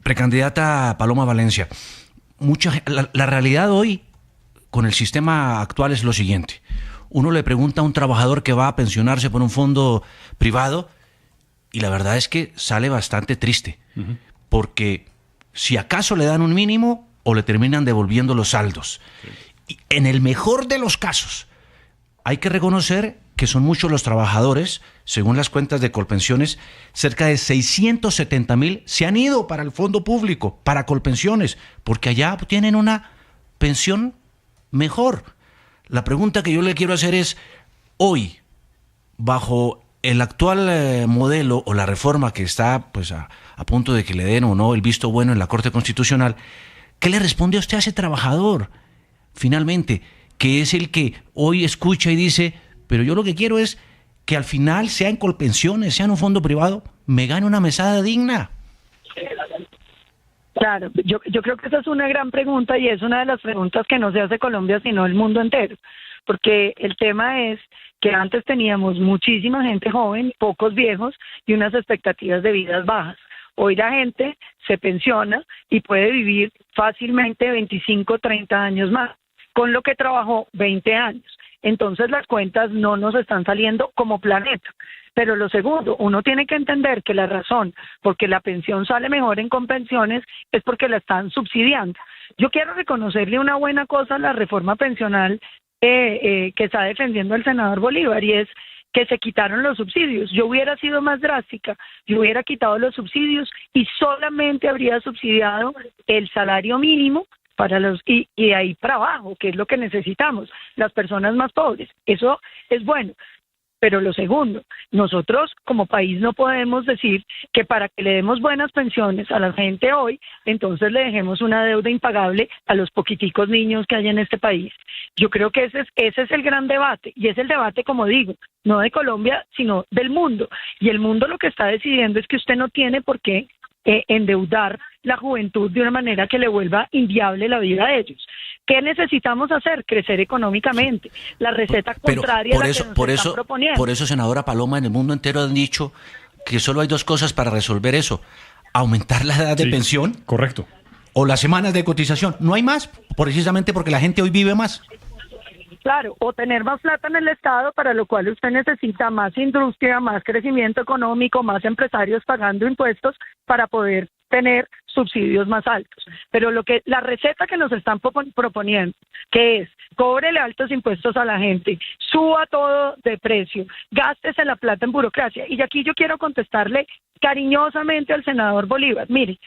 Precandidata Paloma Valencia, la realidad hoy con el sistema actual es lo siguiente. Uno le pregunta a un trabajador que va a pensionarse por un fondo privado y la verdad es que sale bastante triste, porque si acaso le dan un mínimo o le terminan devolviendo los saldos. Y en el mejor de los casos, hay que reconocer que son muchos los trabajadores, según las cuentas de Colpensiones, cerca de 670,000 se han ido para el fondo público, para Colpensiones, porque allá tienen una pensión mejor. La pregunta que yo le quiero hacer es, hoy, bajo el actual modelo o la reforma que está pues a punto de que le den o no el visto bueno en la Corte Constitucional, ¿qué le responde a usted a ese trabajador? Finalmente, que es el que hoy escucha y dice, pero yo lo que quiero es que al final, sea en Colpensiones, sea en un fondo privado, me gane una mesada digna. Claro, yo creo que esa es una gran pregunta y es una de las preguntas que no se hace Colombia, sino el mundo entero. Porque el tema es que antes teníamos muchísima gente joven, pocos viejos y unas expectativas de vida bajas. Hoy la gente se pensiona y puede vivir fácilmente 25, 30 años más, con lo que trabajó 20 años. Entonces las cuentas no nos están saliendo como planeta. Pero lo segundo, uno tiene que entender que la razón por que la pensión sale mejor en Colpensiones es porque la están subsidiando. Yo quiero reconocerle una buena cosa a la reforma pensional que está defendiendo el senador Bolívar, y es que se quitaron los subsidios. Yo hubiera sido más drástica, yo hubiera quitado los subsidios y solamente habría subsidiado el salario mínimo para y de ahí para abajo, que es lo que necesitamos, las personas más pobres. Eso es bueno. Pero lo segundo, nosotros como país no podemos decir que para que le demos buenas pensiones a la gente hoy, entonces le dejemos una deuda impagable a los poquiticos niños que hay en este país. Yo creo que ese es el gran debate, y es el debate, como digo, no de Colombia, sino del mundo. Y el mundo lo que está decidiendo es que usted no tiene por qué endeudar la juventud de una manera que le vuelva inviable la vida de ellos. ¿Qué necesitamos hacer? Crecer económicamente. La receta contraria a la que nos están proponiendo. Por eso, senadora Paloma, en el mundo entero han dicho que solo hay dos cosas para resolver eso: aumentar la edad de pensión, correcto, o las semanas de cotización. No hay más, precisamente porque la gente hoy vive más. Claro, o tener más plata en el Estado, para lo cual usted necesita más industria, más crecimiento económico, más empresarios pagando impuestos para poder tener subsidios más altos. Pero la receta que nos están proponiendo, que es cóbrele altos impuestos a la gente, suba todo de precio, gástese la plata en burocracia. Y aquí yo quiero contestarle cariñosamente al senador Bolívar. Mire,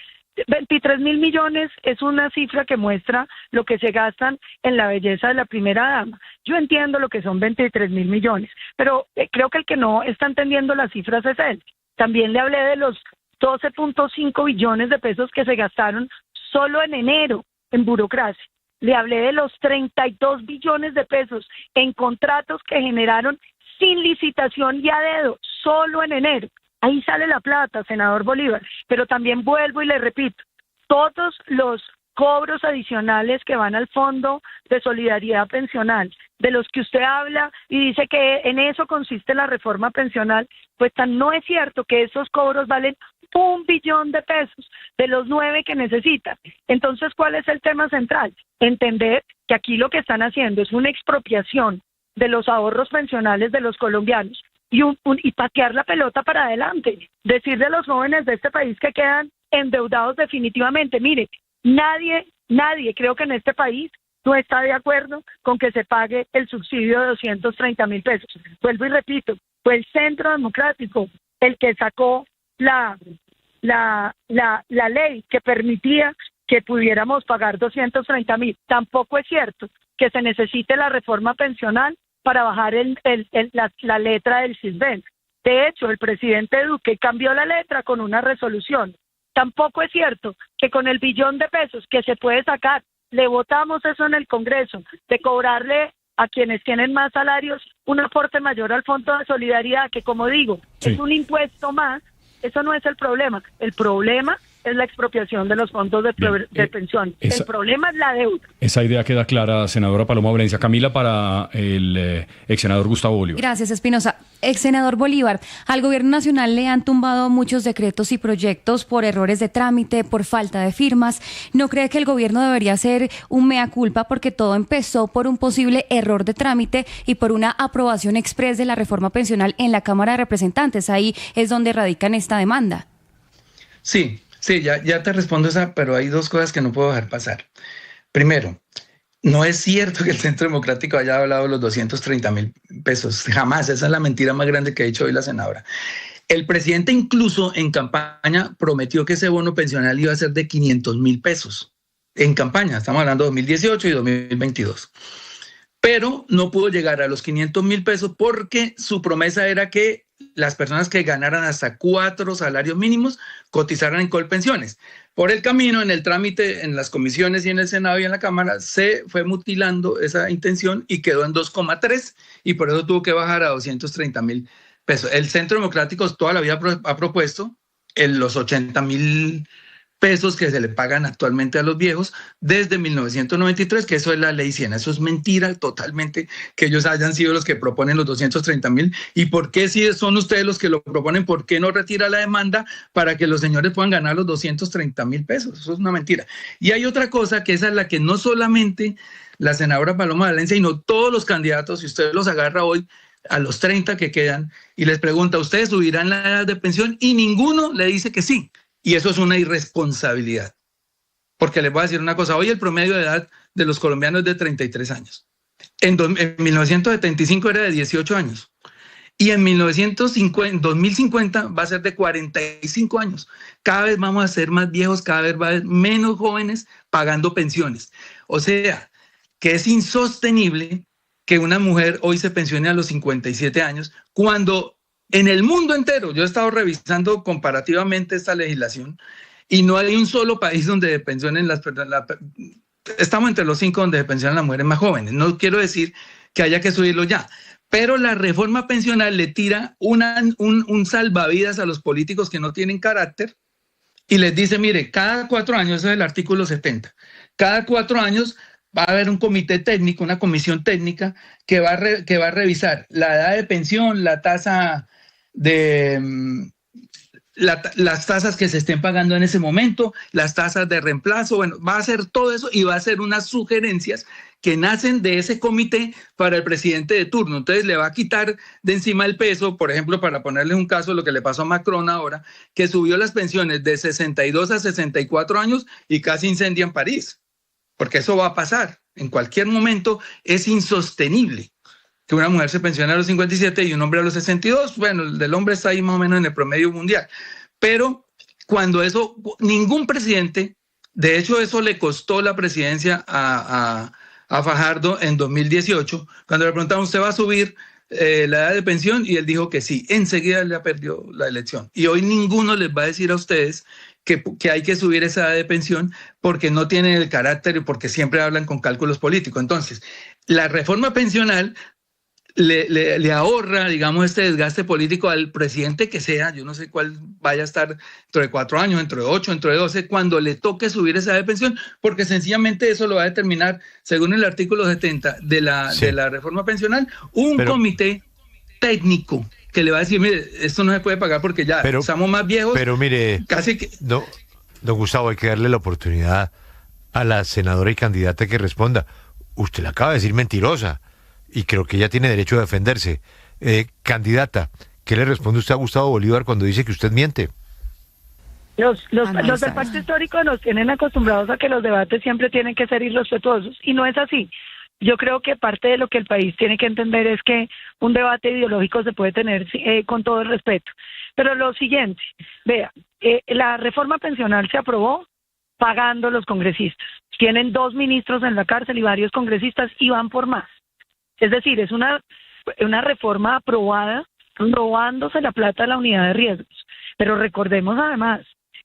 23,000 millones es una cifra que muestra lo que se gastan en la belleza de la primera dama. Yo entiendo lo que son 23,000 millones, pero creo que el que no está entendiendo las cifras es él. También le hablé de los 12.5 billones de pesos que se gastaron solo en enero en burocracia. Le hablé de los 32 billones de pesos en contratos que generaron sin licitación y a dedo, solo en enero. Ahí sale la plata, senador Bolívar. Pero también vuelvo y le repito, todos los cobros adicionales que van al Fondo de Solidaridad Pensional, de los que usted habla y dice que en eso consiste la reforma pensional, pues no es cierto que esos cobros valen 1 billón de pesos de los 9 que necesitan. Entonces, ¿cuál es el tema central? Entender que aquí lo que están haciendo es una expropiación de los ahorros pensionales de los colombianos y patear la pelota para adelante. Decirle a los jóvenes de este país que quedan endeudados definitivamente. Mire, nadie, creo que en este país no está de acuerdo con que se pague el subsidio de 230,000 pesos. Vuelvo y repito, fue el Centro Democrático el que sacó la ley que permitía que pudiéramos pagar 230,000. Tampoco es cierto que se necesite la reforma pensional para bajar la letra del CISBEN. De hecho, el presidente Duque cambió la letra con una resolución. Tampoco es cierto que con el billón de pesos que se puede sacar, le votamos eso en el Congreso, de cobrarle a quienes tienen más salarios un aporte mayor al Fondo de Solidaridad, que como digo, es un impuesto más. Eso no es el problema. El problema es la expropiación de los fondos de pensión. El problema es la deuda. Esa idea queda clara, senadora Paloma Valencia. Camila, para el ex senador Gustavo Bolívar. Gracias, Espinosa. Ex senador Bolívar, al gobierno nacional le han tumbado muchos decretos y proyectos por errores de trámite, por falta de firmas. ¿No cree que el gobierno debería hacer un mea culpa porque todo empezó por un posible error de trámite y por una aprobación exprés de la reforma pensional en la Cámara de Representantes? Ahí es donde radican esta demanda. Sí, ya te respondo esa, pero hay dos cosas que no puedo dejar pasar. Primero, no es cierto que el Centro Democrático haya hablado de los 230.000 pesos. Jamás. Esa es la mentira más grande que ha dicho hoy la senadora. El presidente incluso en campaña prometió que ese bono pensional iba a ser de 500.000 pesos. En campaña, estamos hablando de 2018 y 2022. Pero no pudo llegar a los 500.000 pesos porque su promesa era que las personas que ganaran hasta 4 salarios mínimos cotizaran en Colpensiones. Por el camino, en el trámite, en las comisiones y en el Senado y en la Cámara, se fue mutilando esa intención y quedó en 2,3 y por eso tuvo que bajar a 230.000 pesos. El Centro Democrático toda la vida ha propuesto los 80.000 pesos que se le pagan actualmente a los viejos desde 1993, que eso es la ley 100. Eso es mentira totalmente que ellos hayan sido los que proponen los 230.000. ¿Y por qué si son ustedes los que lo proponen? ¿Por qué no retira la demanda para que los señores puedan ganar los 230.000 pesos? Eso es una mentira. Y hay otra cosa que esa es la que no solamente la senadora Paloma Valencia, sino todos los candidatos, si usted los agarra hoy a los 30 que quedan y les pregunta, ¿ustedes subirán la edad de pensión? Y ninguno le dice que sí. Y eso es una irresponsabilidad. Porque les voy a decir una cosa, hoy el promedio de edad de los colombianos es de 33 años. En 1975 era de 18 años. Y en 2050 va a ser de 45 años. Cada vez vamos a ser más viejos, cada vez va a haber menos jóvenes pagando pensiones. O sea, que es insostenible que una mujer hoy se pensione a los 57 años cuando en el mundo entero, yo he estado revisando comparativamente esta legislación y no hay un solo país donde pensionen las personas. Estamos entre los 5 donde se pensionan las mujeres más jóvenes. No quiero decir que haya que subirlo ya, pero la reforma pensional le tira un salvavidas a los políticos que no tienen carácter y les dice, mire, cada 4 años, eso es el artículo 70, cada 4 años va a haber un comité técnico, una comisión técnica que va a revisar la edad de pensión, la tasa de las tasas que se estén pagando en ese momento, las tasas de reemplazo, bueno, va a hacer todo eso y va a hacer unas sugerencias que nacen de ese comité para el presidente de turno. Entonces le va a quitar de encima el peso, por ejemplo, para ponerle un caso, lo que le pasó a Macron ahora, que subió las pensiones de 62 a 64 años y casi incendia en París, porque eso va a pasar. En cualquier momento es insostenible que una mujer se pensione a los 57 y un hombre a los 62, bueno, el del hombre está ahí más o menos en el promedio mundial. Pero cuando eso, ningún presidente, de hecho eso le costó la presidencia a Fajardo en 2018, cuando le preguntaron, ¿usted va a subir la edad de pensión? Y él dijo que sí, enseguida le perdió la elección. Y hoy ninguno les va a decir a ustedes que hay que subir esa edad de pensión porque no tienen el carácter y porque siempre hablan con cálculos políticos. Entonces, la reforma pensional le ahorra, digamos, este desgaste político al presidente que sea, yo no sé cuál vaya a estar dentro de 4 años, dentro de 8, dentro de 12, cuando le toque subir esa edad de pensión, porque sencillamente eso lo va a determinar, según el artículo 70 de la reforma pensional, comité técnico que le va a decir, mire, esto no se puede pagar porque ya estamos más viejos. Pero mire, casi que... don Gustavo, hay que darle la oportunidad a la senadora y candidata que responda. Usted le acaba de decir mentirosa y creo que ella tiene derecho a defenderse. Candidata, ¿qué le responde usted a Gustavo Bolívar cuando dice que usted miente? Los del pacto histórico nos tienen acostumbrados a que los debates siempre tienen que ser irrespetuosos y no es así. Yo creo que parte de lo que el país tiene que entender es que un debate ideológico se puede tener con todo el respeto. Pero lo siguiente, vea, la reforma pensional se aprobó pagando los congresistas. Tienen 2 ministros en la cárcel y varios congresistas y van por más. Es decir, es una reforma aprobada robándose la plata de la unidad de riesgos. Pero recordemos además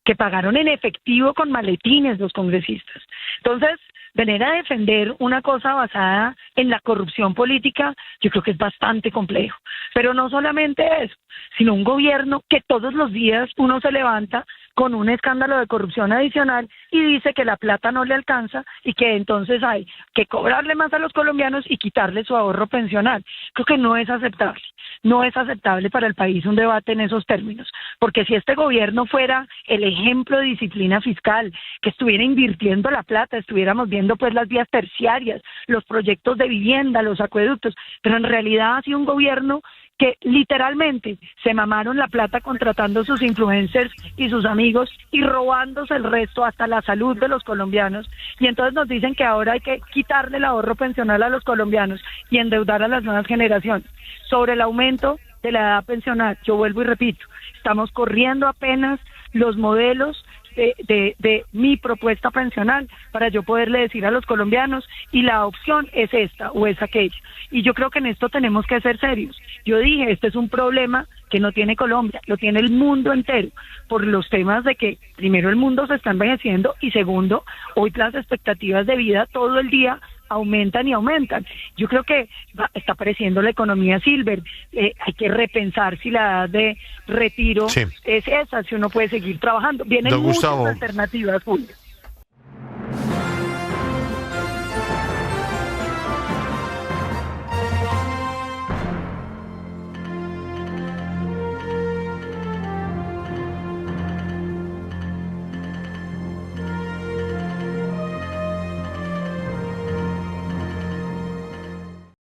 que pagaron en efectivo con maletines los congresistas. Entonces, venir a defender una cosa basada en la corrupción política, yo creo que es bastante complejo. Pero no solamente eso, sino un gobierno que todos los días uno se levanta con un escándalo de corrupción adicional y dice que la plata no le alcanza y que entonces hay que cobrarle más a los colombianos y quitarle su ahorro pensional. Creo que no es aceptable. No es aceptable para el país un debate en esos términos, porque si este gobierno fuera el ejemplo de disciplina fiscal, que estuviera invirtiendo la plata, estuviéramos viendo pues las vías terciarias, los proyectos de vivienda, los acueductos, pero en realidad ha sido un gobierno que literalmente se mamaron la plata contratando sus influencers y sus amigos y robándose el resto, hasta la salud de los colombianos. Y entonces nos dicen que ahora hay que quitarle el ahorro pensional a los colombianos y endeudar a las nuevas generaciones. Sobre el aumento de la edad pensional, yo vuelvo y repito, estamos corriendo apenas los modelos de mi propuesta pensional para yo poderle decir a los colombianos, y la opción es esta o es aquella. Y yo creo que en esto tenemos que ser serios. Yo dije, este es un problema que no tiene Colombia, lo tiene el mundo entero, por los temas de que, primero, el mundo se está envejeciendo, y segundo, hoy las expectativas de vida todo el día aumentan y aumentan. Yo creo que está apareciendo la economía silver. Hay que repensar si la edad de retiro es esa, si uno puede seguir trabajando. Vienen muchas alternativas, Julio.